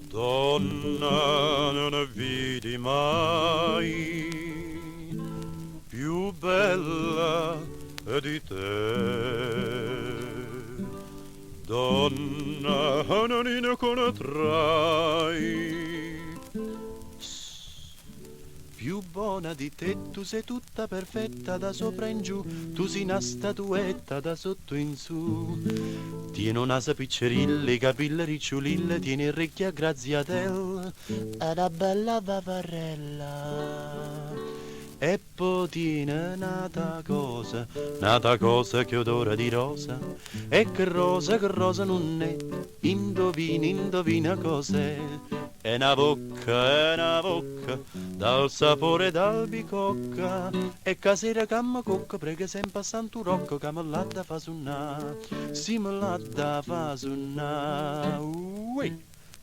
Donna, non vidi mai più bella di te. Donna, non ne conoscerai più buona di te. Tu sei tutta perfetta da sopra in giù, tu sei una statuetta da sotto in su. Tieni un naso piccerille, capille ricciolille, tieni orecchie a graziatelle, è una bella paparella. E poi tiene nata cosa che odora di rosa, e che rosa non è, indovina, indovina cos'è. È una bocca, dal sapore d'albicocca, e casera che mi cocca, prega sempre a Santo Rocco, che me l'ha da fa sunnà, sì me l'ha da fa sunnà,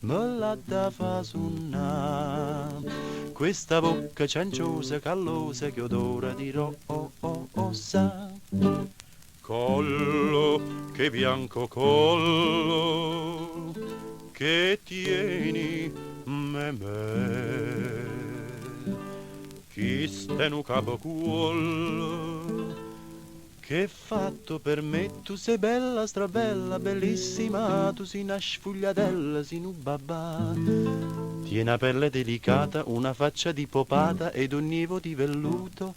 me l'ha da fa sunnà. Questa bocca cianciosa, callosa, che odora di rosa. Collo, che bianco collo, che tieni me. Chi stenu capo cuol, che fatto per me, tu sei bella, strabella, bellissima, tu sei una sfugliatella, sei un babà. Tieni una pelle delicata, una faccia di popata ed un nivo di velluto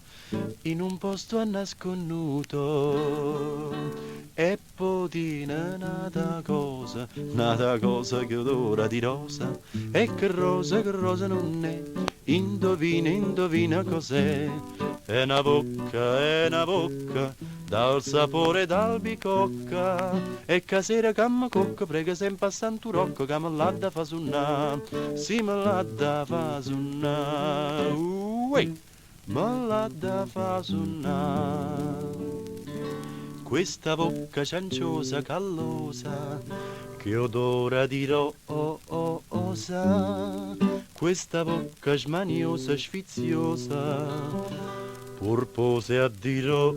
in un posto nasconnuto. E potina nata cosa che odora di rosa, e che rosa non è, indovina, indovina cos'è. È una bocca, dal sapore d'albicocca, e casera che mi cocca, prega sempre a Santo Rocco, che me l'ha da fa sunnà, sì me l'ha da fa sunnà, me l'ha da fa sunnà. Questa bocca cianciosa, callosa, che odora di rosa, questa bocca smaniosa, sfiziosa, pur pose a di rosa.